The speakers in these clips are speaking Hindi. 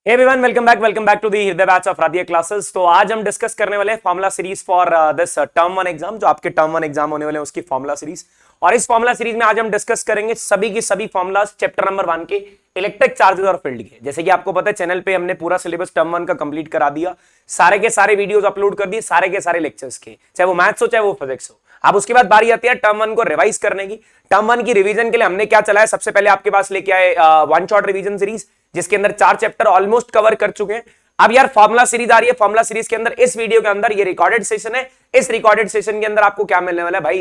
Everyone welcome back to the Hriday batch of Radhiya classes. तो आज हम डिस्कस करने वाले हैं formula series for this term one exam, जो आपके टर्म वन एग्जाम होने वाले हैं उसकी फॉर्मूला सीरीज। और इस फॉर्मूला सीरीज में आज हम डिस्कस करेंगे सभी की सभी फॉर्मुलाज चैप्टर नंबर 1 के इलेक्ट्रिक चार्जेस और फील्ड के। जैसे कि आपको पता है चैनल पे हमने पूरा सिलेबस टर्म 1 का कंप्लीट करा दिया, सारे के सारे वीडियोस अपलोड कर दिए, सारे के सारे लेक्चर्स के, चाहे वो मैथ्स हो चाहे वो फिजिक्स हो। अब उसके बाद बारी आती है टर्म 1 को रिवाइज करने की। टर्म 1 की रिवीजन के लिए हमने क्या चला है, सबसे पहले आपके पास लेके आए वन शॉट रिवीजन सीरीज, जिसके अंदर 4 चैप्टर ऑलमोस्ट कवर कर चुके हैं। अब यार फॉर्मुला सीरीज आ रही है। फॉर्मुला सीरीज के अंदर इस वीडियो के अंदर ये रिकॉर्डेड सेशन है। इस रिकॉर्डेड सेशन के अंदर आपको क्या मिलने वाला है भाई,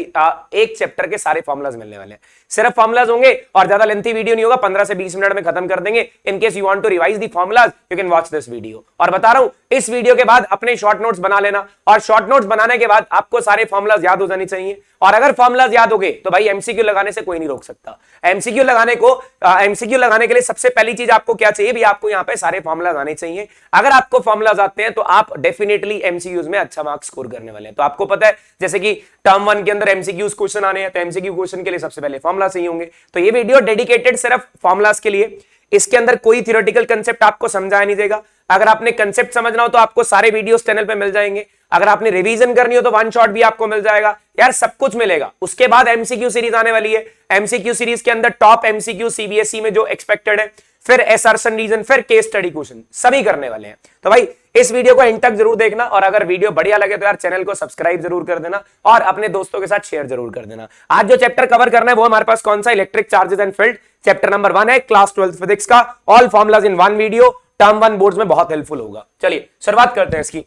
एक चैप्टर के सारे फॉर्मुलाज मिलने वाले हैं। सिर्फ फॉर्मुलाज होंगे और ज्यादा लेंथी वीडियो नहीं होगा, 15 से 20 मिनट में खत्म कर देंगे। In case you want to revise the formulas you can watch this video. और बता रहा हूं इस वीडियो के बाद अपने शॉर्ट नोट्स बना लेना, और शॉर्ट नोट्स बनाने के बाद आपको सारे फॉर्मुलाज याद हो जाने चाहिए। और अगर फॉर्मुलाज याद हो गए तो भाई एमसीक्यू लगाने से कोई नहीं रोक सकता। एमसीक्यू लगाने के लिए सबसे पहली चीज आपको क्या चाहिए भी, आपको यहाँ पे सारे फॉर्मुलाज आने चाहिए। अगर आपको फॉर्मुलाज आते हैं तो आप डेफिनेटली एमसीक्यूज में अच्छा मार्क्स स्कोर करने वाले हैं। तो आपको पता है जैसे कि टर्म 1 के अंदर एमसीक्यूज क्वेश्चन आने हैं, तो एमसीक्यू क्वेश्चन के लिए सबसे पहले फॉर्मुला चाहिए होंगे। तो ये वीडियो डेडिकेटेड सिर्फ फॉर्मुलाज के लिए। इसके अंदर कोई थियोरेटिकल कंसेप्ट आपको समझाया नहीं जाएगा। अगर आपने कंसेप्ट समझना हो तो आपको सारे वीडियोस चैनल पे मिल जाएंगे। अगर आपने रिवीजन करनी हो तो वन शॉट भी आपको मिल जाएगा, यार सब कुछ मिलेगा। उसके बाद एमसीक्यू सीरीज आने वाली है। एमसीक्यू सीरीज के अंदर टॉप एमसीक्यू सीबीएसई में जो एक्सपेक्टेड है, फिर एसर्शन रीजन, फिर केस स्टडी क्वेश्चन सभी करने वाले हैं। तो भाई इस वीडियो को एंड तक जरूर देखना, और अगर वीडियो बढ़िया लगे तो यार चैनल को सब्सक्राइब जरूर कर देना और अपने दोस्तों के साथ शेयर जरूर कर देना। आज जो चैप्टर कवर करना है वो हमारे पास कौन सा, electric charges and field, chapter number 1 है, क्लास 12 फिजिक्स का। All formulas in one video, term 1 boards में बहुत हेल्पफुल होगा। चलिए शुरुआत करते हैं इसकी।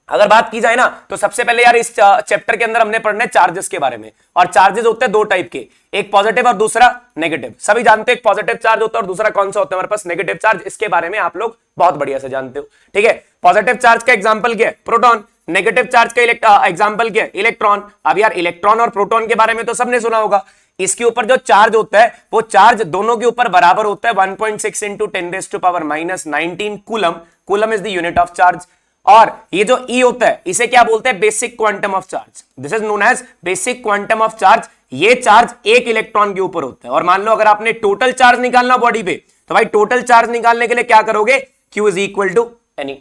अगर बात की जाए ना तो सबसे पहले यार इस चैप्टर के अंदर हमने पढ़ना है चार्जेस के बारे में। और चार्जेस होते हैं दो टाइप के, एक पॉजिटिव और दूसरा नेगेटिव। सभी जानते हैं एक पॉजिटिव चार्ज होता है और दूसरा कौन सा होता है हमारे पास, नेगेटिव चार्ज। इसके बारे में आप लोग बहुत बढ़िया से जानते हो, ठीक है। पॉजिटिव चार्ज का एग्जाम्पल क्या है, प्रोटॉन। नेगेटिव चार्ज का एग्जाम्पल क्या है, इलेक्ट्रॉन। अब यार इलेक्ट्रॉन और प्रोटॉन के बारे में तो सबने सुना होगा। इसके ऊपर जो चार्ज होता है वो चार्ज दोनों के ऊपर बराबर होता है 1.6 into 10⁻⁻19 coulomb. Coulomb is the unit of charge. और ये जो E होता है इसे क्या बोलते हैं, basic quantum of charge. This is known as basic quantum of charge. ये चार्ज एक इलेक्ट्रॉन के ऊपर होता है। और मान लो अगर आपने टोटल चार्ज निकालना बॉडी पे, तो भाई टोटल चार्ज निकालने के लिए क्या करोगे, Q is equal to n e.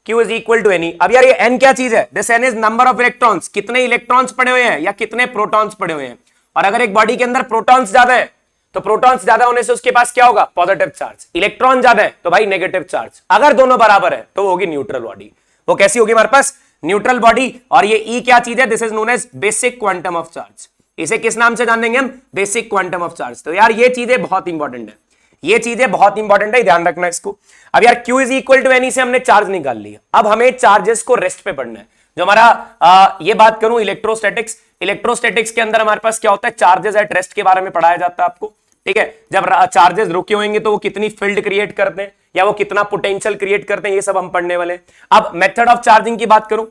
Q is equal to n e. अब यार ये N क्या चीज है, this N is number of electrons, कितने इलेक्ट्रॉन्स पड़े हुए हैं या कितने प्रोटॉन्स पड़े हुए हैं। और अगर एक बॉडी के अंदर प्रोटॉन्स ज्यादा है तो प्रोटॉन्स ज्यादा होने से उसके पास क्या होगा, पॉजिटिव चार्ज। इलेक्ट्रॉन ज्यादा है तो भाई नेगेटिव चार्ज। अगर दोनों बराबर है तो वो होगी न्यूट्रल बॉडी। वो कैसी होगी हमारे पास, न्यूट्रल बॉडी। और ये E क्या चीज है, this is known as basic quantum of charge. इसे किस नाम से जानेंगे हम, बेसिक क्वांटम ऑफ चार्ज। तो यार ये चीजें बहुत इंपॉर्टेंट है, ये चीजें बहुत इंपॉर्टेंट है, ध्यान रखना इसको। अब यार Q is equal to n e से हमने चार्ज निकाल लिया। अब हमें चार्जेस को रेस्ट पे पढ़ना है। जो हमारा ये बात करूं इलेक्ट्रोस्टैटिक्स, इलेक्ट्रोस्टैटिक्स के अंदर हमारे पास क्या होता है, चार्जेस एट रेस्ट के बारे में पढ़ाया जाता है आपको, ठीक है। जब चार्जेस रुके होंगे तो वो कितनी फील्ड क्रिएट करते हैं या वो कितना पोटेंशियल क्रिएट करते हैं, ये सब हम पढ़ने वाले हैं। अब मेथड ऑफ चार्जिंग की बात करूं,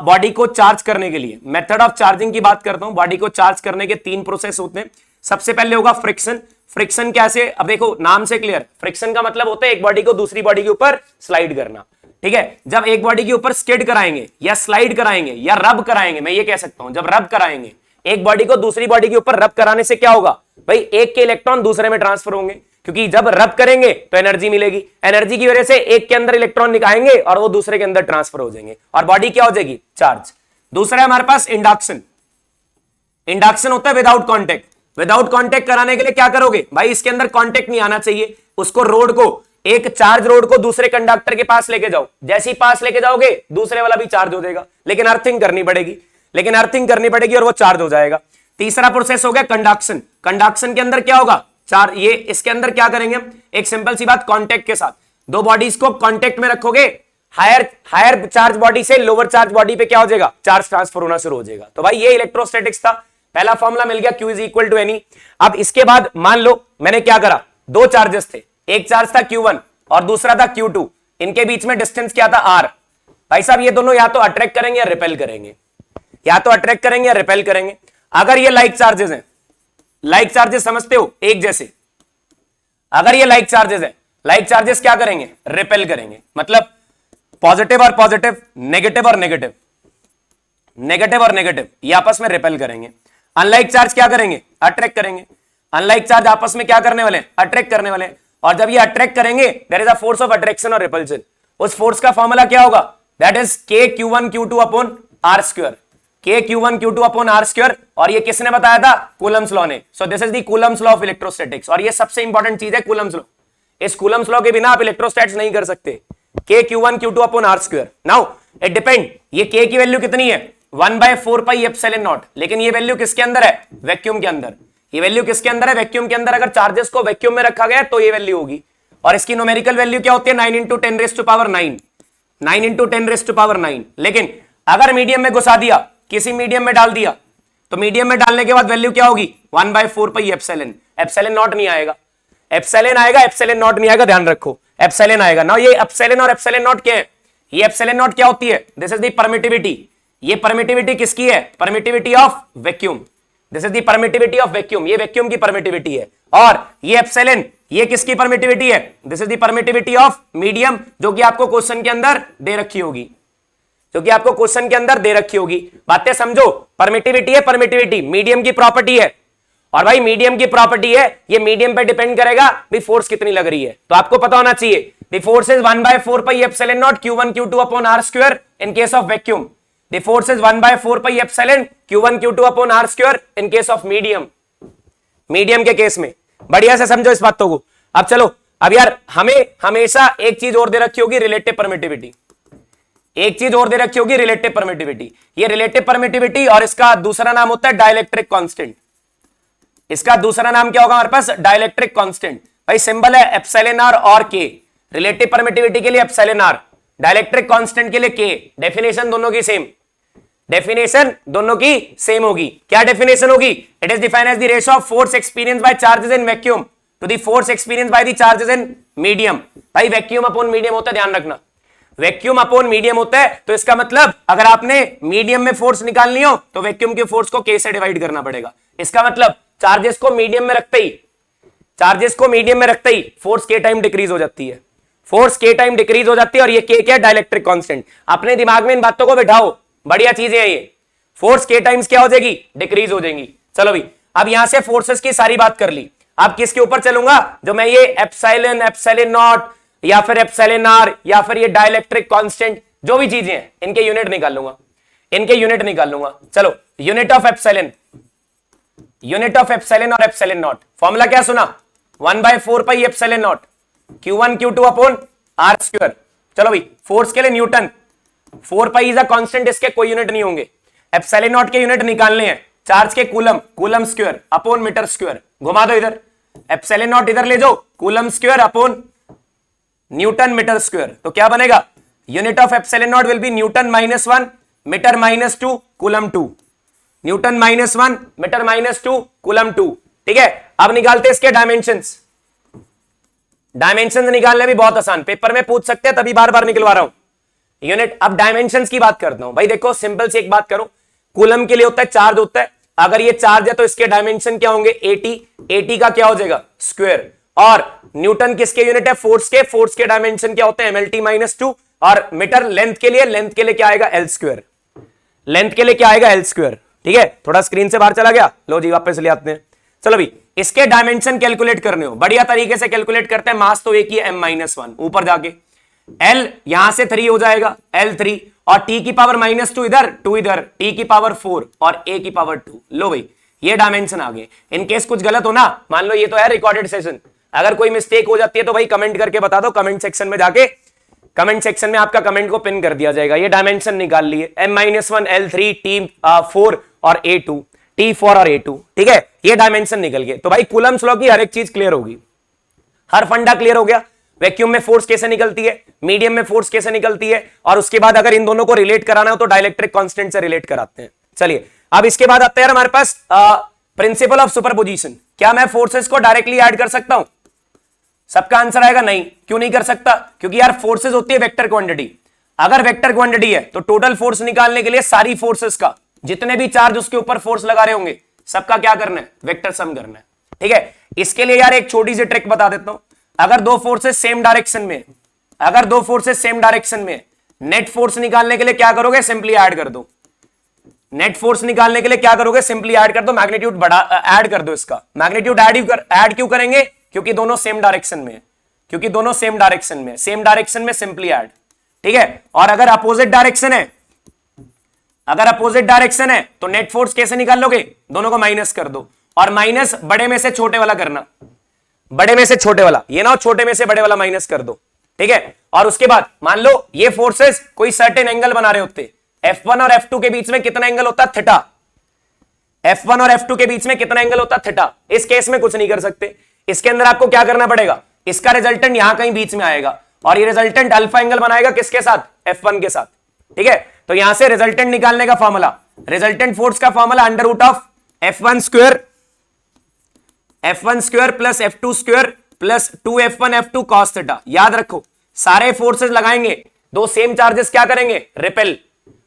बॉडी को चार्ज करने के लिए मेथड ऑफ चार्जिंग की बात करता हूं। बॉडी को चार्ज करने के 3 प्रोसेस होते हैं। सबसे पहले होगा फ्रिक्शन। फ्रिक्शन कैसे, अब देखो नाम से क्लियर, फ्रिक्शन का मतलब होता है एक बॉडी को दूसरी बॉडी के ऊपर स्लाइड करना, ठीक है। जब एक बॉडी के ऊपर स्किड कराएंगे या स्लाइड कराएंगे या रब कराएंगे, मैं ये कह सकता हूं जब रब कराएंगे एक बॉडी को दूसरी बॉडी के ऊपर रब कराने से क्या होगा भाई, एक के इलेक्ट्रॉन दूसरे में ट्रांसफर होंगे, क्योंकि जब रब करेंगे तो एनर्जी मिलेगी। एनर्जी की वजह से एक के अंदर इलेक्ट्रॉन निकालेंगे और वो दूसरे के अंदर ट्रांसफर हो जाएंगे और बॉडी क्या हो जाएगी, चार्ज। दूसरा है हमारे पास इंडक्शन। इंडक्शन होता है विदाउट कॉन्टेक्ट। विदाउट कॉन्टेक्ट कराने के लिए क्या करोगे भाई, इसके अंदर कॉन्टेक्ट नहीं आना चाहिए। उसको रोड को, एक चार्ज रोड को दूसरे कंडक्टर के पास लेके जाओ। जैसे ही पास लेके जाओगे दूसरे वाला भी चार्ज हो जाएगा, लेकिन अर्थिंग करनी पड़ेगी और वो चार्ज हो जाएगा। तीसरा प्रोसेस हो गया कंडक्शन। कंडक्शन के अंदर क्या होगा, ये इसके अंदर क्या करेंगे हम, एक सिंपल सी बात, कांटेक्ट के साथ दो बॉडीज को कांटेक्ट में रखोगे, हायर चार्ज बॉडी से लोअर चार्ज बॉडी पे क्या हो जाएगा, चार्ज ट्रांसफर होना शुरू हो जाएगा। तो भाई ये इलेक्ट्रोस्टैटिक्स था। पहला फॉर्मूला मिल गया, Q is equal to n e. अब इसके बाद मान लो मैंने क्या करा, दो चार्जेस थे, एक चार्ज था Q1 और दूसरा था Q2। इनके बीच में डिस्टेंस क्या था, R। भाई साहब ये दोनों या तो अट्रैक्ट करेंगे या रिपेल करेंगे, या तो अट्रैक्ट करेंगे या रिपेल करेंगे। अगर ये लाइक चार्जेस हैं, लाइक चार्जेस समझते हो एक जैसे, अगर ये लाइक चार्जेस है, लाइक चार्जेस क्या करेंगे, रिपेल करेंगे। मतलब पॉजिटिव और पॉजिटिव, नेगेटिव और नेगेटिव, नेगेटिव और नेगेटिव ये आपस में रिपेल करेंगे। अनलाइक चार्ज क्या करेंगे, अट्रैक्ट करेंगे। अनलाइक चार्ज आपस में क्या करने वाले हैं, अट्रैक्ट करने वाले हैं। और जब ये अट्रैक्ट करेंगे there is a force of attraction और रिपल्शन। उस फोर्स का फॉर्मूला क्या होगा, दैट इज के Q1 Q2 upon r square, के Q1 Q2 upon r square. और ये किसने बताया था, कूलम्स लॉ ने। So this is the Coulomb's law of electrostatics. और ये सबसे इंपॉर्टेंट चीज है कूलम्स लॉ। इस कूलम्स लॉ के बिना आप इलेक्ट्रोस्टैट्स नहीं कर सकते। K Q1 Q2 upon r square. Now it depend, ये के की वैल्यू कितनी है 1/4 पाई एप्सिलॉन नॉट, लेकिन ये वैल्यू किसके अंदर है, वैक्यूम के अंदर। ये वैल्यू किसके अंदर है, वैक्यूम के अंदर। अगर चार्जेस को वैक्यूम में रखा गया तो ये वैल्यू होगी। और इसकी न्यूमेरिकल वैल्यू क्या होती है 9 × 10⁹ 9 × 10⁹ लेकिन अगर मीडियम में घुसा दिया, किसी मीडियम में डाल दिया, तो मीडियम में डालने के बाद वैल्यू क्या होगी 1/4 पाई एप्सिलॉन। एप्सिलॉन नॉट नहीं आएगा, एप्सिलॉन आएगा, एप्सिलॉन नॉट नहीं आएगा, ध्यान रखो एप्सिलॉन आएगा ना। ये एप्सिलॉन और एप्सिलॉन नॉट क्या है, ये एप्सिलॉन नॉट क्या होती है, दिस इज द परमिटिविटी। ये परमिटिविटी किसकी है, permittivity of vacuum. This is the permittivity of vacuum, ये वैक्यूम की परमिटिविटी है। और ये एप्सिलॉन, ये किसकी परमिटिविटी है, this is the permittivity of medium, जो कि आपको क्वेश्चन के अंदर दे रखी होगी, जो कि आपको क्वेश्चन के अंदर दे रखी होगी। बातें समझो, परमिटिविटी है, परमिटिविटी मीडियम की प्रॉपर्टी है। और भाई मीडियम की प्रॉपर्टी है, ये मीडियम पे डिपेंड करेगा भी फोर्स कितनी लग रही है। तो आपको पता होना चाहिए the force is 1/4 pi epsilon naught Q1 Q2 upon r square in case of vacuum. The force is 1/4 pi epsilon Q1 Q2 upon r square in case of medium. Medium के केस में बढ़िया से समझो इस बातों को। अब चलो, अब यार हमें हमेशा एक चीज और दे रखी होगी, रिलेटिव परमिटिविटी। एक चीज और दे रखी होगी, रिलेटिव परमिटिविटी। ये रिलेटिव परमिटिविटी और इसका दूसरा नाम होता है डाइलेक्ट्रिक कांस्टेंट। इसका दूसरा नाम क्या होगा हमारे पास, डाइलेक्ट्रिक कांस्टेंट। भाई सिंबल है एप्सिलॉन आर और के। रिलेटिव परमिटिविटी के लिए एप्सिलॉन आर, डाइलेक्ट्रिक कांस्टेंट के लिए के। डेफिनेशन दोनों की सेम, डेफिनेशन दोनों की सेम होगी। क्या डेफिनेशन होगी, it is defined as the ratio of force experience by charges in vacuum to the force experience by the charges in medium. भाई वैक्यूम अपॉन मीडियम होता है, ध्यान रखना, वैक्यूम अपॉन मीडियम होता है। तो इसका मतलब अगर आपने मीडियम में फोर्स निकालनी हो तो वैक्यूम के फोर्स को के से डिवाइड करना पड़ेगा। इसका मतलब चार्जेस को मीडियम में रखते ही, चार्जेस को मीडियम में रखते ही फोर्स के टाइम डिक्रीज हो जाती है, फोर्स के टाइम डिक्रीज हो जाती है। और ये के क्या है, डाइलेक्ट्रिक कांस्टेंट। अपने दिमाग में इन बातों को बिठाओ, बढ़िया चीजें हैं ये। फोर्स के टाइम्स क्या हो जाएगी, डिक्रीज हो जाएंगी। चलो भाई, अब यहां से फोर्सेस की सारी बात कर ली। अब किसके ऊपर चलूंगा, जो मैं ये एप्सिलॉन, एप्सिलॉन नॉट या फिर एप्सिलॉन आर या फिर ये डाइलेक्ट्रिक कांस्टेंट, जो भी चीजें हैं इनके यूनिट निकाल लूंगा, इनके यूनिट निकाल लूंगा। चलो, unit of epsilon, unit of epsilon और एप्सिलॉन नॉट, फॉर्मूला क्या सुना 1/4 pi epsilon naught Q1 Q2 upon r square. चलो भाई, फोर्स के लिए newton, 4 pi is a constant, इसके कोई यूनिट नहीं होंगे। एप्सिलॉन नॉट के यूनिट निकालने हैं, चार्ज के coulomb, coulomb square upon metre square. घुमा दो इधर, एप्सिलॉन नॉट इधर ले जाओ, coulomb square upon newton metre square. तो क्या बनेगा, unit of epsilon naught will be newton -1 metre -2 coulomb 2, newton -1 metre -2 coulomb 2। ठीक है, अब निकालते इसके डायमेंशंस। डायमेंशंस निकालने भी बहुत आसान, पेपर में पूछ सकते हैं, तभी बार बार निकलवा रहा हूं यूनिट। अब डायमेंशंस की बात करता हूं। भाई देखो, सिंपल सी एक बात करो, कूलम के लिए होता है चार्ज होता है, अगर ये चार्ज है तो इसके डायमेंशन क्या होंगे 80, 80 का क्या हो जाएगा स्क्वायर। और न्यूटन किसके यूनिट है, फोर्स के, फोर्स के डायमेंशन क्या होते हैं MLT -2। और मीटर लेंथ के लिए, लेंथ के लिए क्या आएगा L स्क्वायर, लेंथ के लिए क्या आएगा L स्क्वायर। ठीक है, थोड़ा स्क्रीन से बाहर चला गया, लो जी वापस ले आते हैं। चलो भी, इसके डायमेंशन कैलकुलेट करने हो, बढ़िया तरीके से कैलकुलेट करते हैं। मास तो एक ही है M-1, ऊपर जाके L यहां से 3 हो जाएगा, L3, और t की पावर -2 इधर, 2 इधर, t की पावर 4 और a की पावर 2। लो भाई, ये डायमेंशन आ गए। इनकेस कुछ गलत हो ना, मान लो ये तो है रिकॉर्डेड सेशन, अगर कोई मिस्टेक हो जाती है तो भाई कमेंट करके बता दो, कमेंट सेक्शन में जाके, कमेंट सेक्शन में आपका कमेंट को पिन कर दिया जाएगा। ये डायमेंशन निकाल लिए, M-1, L3, T4 और A2, T4 और A2। ठीक है, ये डायमेंशन निकल गए। तो भाई कूलम्स लॉ की हर एक चीज क्लियर होगी, हर फंडा क्लियर हो गया। वैक्यूम में फोर्स कैसे निकलती है, मीडियम में फोर्स कैसे निकलती है, और उसके बाद अगर इन दोनों को रिलेट कराना हो तो डाइलेक्ट्रिक कांस्टेंट से रिलेट कराते हैं। चलिए, अब इसके बाद आते हैं हमारे पास प्रिंसिपल ऑफ सुपरपोजिशन। क्या मैं फोर्सेस को डायरेक्टली ऐड कर सकता हूं? सबका आंसर आएगा नहीं। क्यों नहीं कर सकता? क्योंकि यार फोर्सेस होती है वेक्टर क्वांटिटी। अगर वेक्टर क्वांटिटी है तो टोटल फोर्स निकालने के लिए सारी फोर्सेस का, जितने भी चार्ज उसके ऊपर फोर्स लगा रहे होंगे, सबका क्या करना है, वेक्टर सम करना है। ठीक है, इसके लिए यार एक छोटी सी ट्रिक बता देता हूं। अगर दो फोर्सेस सेम डायरेक्शन में, अगर दो फोर्सेस सेम डायरेक्शन में, नेट फोर्स निकालने के लिए क्या करोगे, सिंपली ऐड कर दो। नेट फोर्स निकालने के लिए क्या करोगे, सिंपली ऐड कर दो, मैग्नीट्यूड बढ़ा ऐड कर दो। इसका मैग्नीट्यूड ऐड क्यों करेंगे, क्योंकि दोनों सेम डायरेक्शन में है। क्योंकि दोनों सेम डायरेक्शन में, सेम डायरेक्शन में सिंपली ऐड, ठीक है। और अगर अपोजिट डायरेक्शन है, अगर अपोजिट डायरेक्शन है तो नेट फोर्स कैसे निकाल लोगे, दोनों को माइनस कर दो, और माइनस बड़े में से छोटे वाला करना, बड़े में से छोटे वाला, ये ना छोटे में से बड़े वाला माइनस कर दो, ठीक है। और उसके बाद मान लो ये फोर्सेस कोई सर्टेन एंगल बना रहे होते, F1 और F2 के बीच में कितना एंगल होता है, थीटा। F1 और F2 के बीच में कितना एंगल होता है, थीटा। इस केस में कुछ नहीं कर सकते, इसके अंदर आपको क्या करना पड़ेगा, इसका रिजल्टेंट यहां कहीं बीच में आएगा, और ये रिजल्टेंट अल्फा एंगल बनाएगा किसके साथ, F1 के साथ, ठीक है। तो यहां से रिजल्टेंट निकालने का फॉर्मूला, रिजल्टेंट फोर्स का formula under root of F1 square plus F2 square plus 2F1 F2 cos theta. याद रखो, सारे फोर्सेस लगाएंगे, दो सेम चार्जेस क्या करेंगे, रिपेल,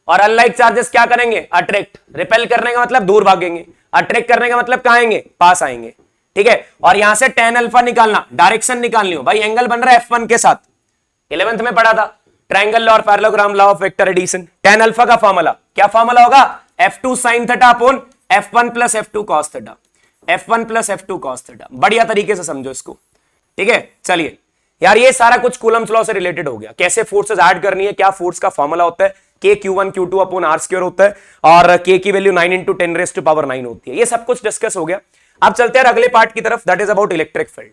और अनलाइक चार्जेस क्या करेंगे, अट्रैक्ट। रिपेल करने का मतलब दूर भागेंगे, अट्रैक्ट करने का मतलब कहां आएंगे, पास आएंगे, ठीक है। और यहां से tan अल्फा निकालना, डायरेक्शन निकालनी हो भाई, एंगल बन रहा है F1 के साथ, 11th में पढ़ा था, ट्रायंगल लॉ और parallelogram law of vector addition. tan alpha का फॉर्मूला क्या फॉर्मूला होगा, F2 sin theta upon F1 plus F2 cos theta, F1 plus F2 cos theta. बढ़िया तरीके से समझो इसको, ठीक है। चलिए यार, ये सारा कुछ कूलम्स लॉ से रिलेटेड हो गया, कैसे फोर्सेस ऐड करनी है, क्या फोर्स का फॉर्मूला होता है, K Q1 Q2 upon R square होता है, और K की value 9 into 10 raise to power 9 होती है। ये सब कुछ डिस्कस हो गया। अब चलते हैं अगले पार्ट की तरफ, that is about electric field,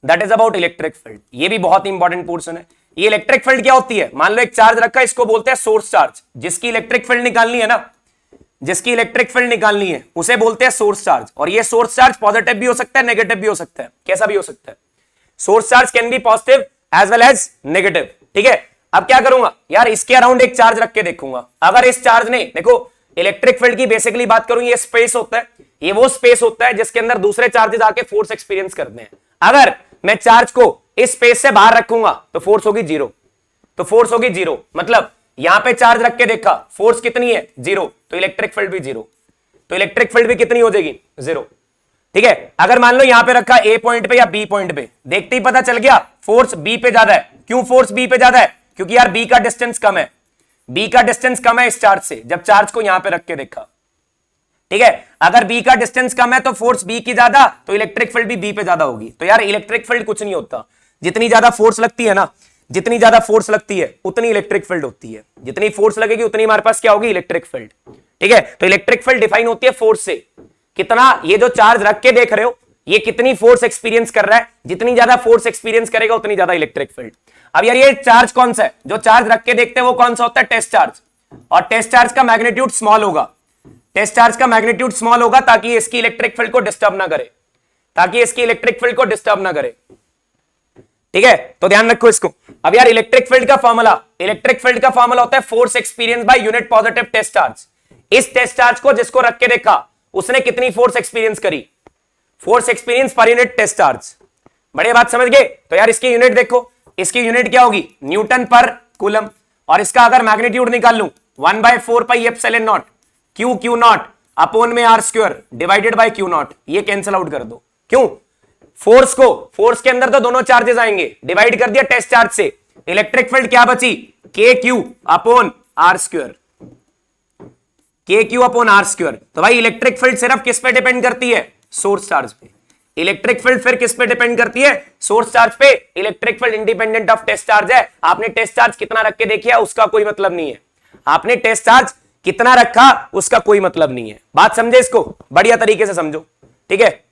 that is about electric field. ये भी बहुत इंपॉर्टेंट पोर्शन है। ये इलेक्ट्रिक फील्ड क्या होती है, मान लो एक चार्ज रखा है, इसको बोलते हैं सोर्स चार्ज। जिसकी इलेक्ट्रिक फील्ड निकालनी है ना, जिसकी इलेक्ट्रिक फील्ड निकालनी है उसे बोलते हैं सोर्स चार्ज। और ये सोर्स चार्ज पॉजिटिव भी हो सकता है, नेगेटिव भी हो सकता है, कैसा भी हो सकता है। Source charge can be positive as well as negative, ठीक है। अब क्या करूंगा यार, इसके अराउंड एक चार्ज रख के देखूंगा, अगर इस चार्ज ने, देखो इलेक्ट्रिक फील्ड की बेसिकली बात करूं, ये स्पेस होता है, ये वो स्पेस होता है जिसके अंदर दूसरे चार्जेस आके फोर्स एक्सपीरियंस करते हैं। अगर मैं चार्ज को इस स्पेस से बाहर रखूंगा तो फोर्स होगी जीरो, तो फोर्स होगी जीरो, मतलब यहां पे चार्ज रख के देखा, फोर्स कितनी है, जीरो, तो इलेक्ट्रिक फील्ड भी जीरो, तो इलेक्ट्रिक फील्ड भी कितनी हो जाएगी, जीरो, ठीक है। अगर मान लो यहां पे रखा ए पॉइंट पे या बी पॉइंट पे, देखते ही पता चल गया फोर्स बी पे ज्यादा है। क्यों फोर्स बी पे ज्यादा है, क्योंकि यार बी का डिस्टेंस कम है, बी का डिस्टेंस कम है इस चार्ज से, जब चार्ज को यहां पे रख के देखा, ठीक है। अगर बी का डिस्टेंस कम है तो फोर्स बी की ज्यादा, तो इलेक्ट्रिक फील्ड भी बी पे ज्यादा होगी। तो यार इलेक्ट्रिक फील्ड कुछ नहीं होता, जितनी ज्यादा फोर्स लगती है ना, जितनी ज्यादा फोर्स लगती है उतनी इलेक्ट्रिक फील्ड होती है, जितनी फोर्स लगेगी उतनी हमारे पास क्या होगी, इलेक्ट्रिक फील्ड, ठीक है। तो इलेक्ट्रिक फील्ड डिफाइन होती है फोर्स से, कितना ये जो चार्ज रख के देख रहे हो ये कितनी फोर्स एक्सपीरियंस कर रहा है, जितनी ज्यादा फोर्स एक्सपीरियंस करेगा उतनी ज्यादा इलेक्ट्रिक फील्ड। अब यार ये चार्ज कौन सा है, जो चार्ज रख के देखते हैं वो कौन सा होता है, टेस्ट चार्ज। और टेस्ट चार्ज का मैग्नीट्यूड स्मॉल होगा, टेस्ट चार्ज का मैग्नीट्यूड स्मॉल होगा ताकि इसकी इलेक्ट्रिक फील्ड को डिस्टर्ब ना करे, ताकि इसकी इलेक्ट्रिक फील्ड को डिस्टर्ब ना करे, ठीक है। तो ध्यान रखो इसको। अब यार इलेक्ट्रिक फील्ड का फॉर्मूला, इलेक्ट्रिक फील्ड का फॉर्मूला होता है force experience by unit positive test charge. इस टेस्ट चार्ज को जिसको रख के देखा उसने कितनी फोर्स एक्सपीरियंस करी, फोर्स एक्सपीरियंस पर यूनिट टेस्ट चार्ज। बड़े बात समझ गए। तो यार इसकी यूनिट देखो, इसकी यूनिट क्या होगी, न्यूटन पर कूलम, और इसका अगर मैग्नीट्यूड निकाल लूं 1/4 pi epsilon naught q naught upon में r square divided by q naught, ये कैंसिल आउट कर दो। क्यों, फोर्स को, फोर्स के अंदर तो दोनों चार्जेस आएंगे, डिवाइड कर दिया टेस्ट चार्ज से, इलेक्ट्रिक फील्ड क्या बची, के क्यू अपॉन आर स्क्वायर, के क्यू अपॉन आर स्क्वायर। तो भाई इलेक्ट्रिक फील्ड सिर्फ किस पे डिपेंड करती है, सोर्स चार्ज पे। इलेक्ट्रिक फील्ड फिर किस पे डिपेंड करती है, सोर्स चार्ज पे। Electric field independent of test charge है। आपने टेस्ट चार्ज कितना रख के देखिए उसका कोई मतलब नहीं है, आपने टेस्ट चार्ज कितना रखा उसका कोई मतलब नहीं है। बात समझे इसको, बढ़िया तरीके से समझो, ठीक है।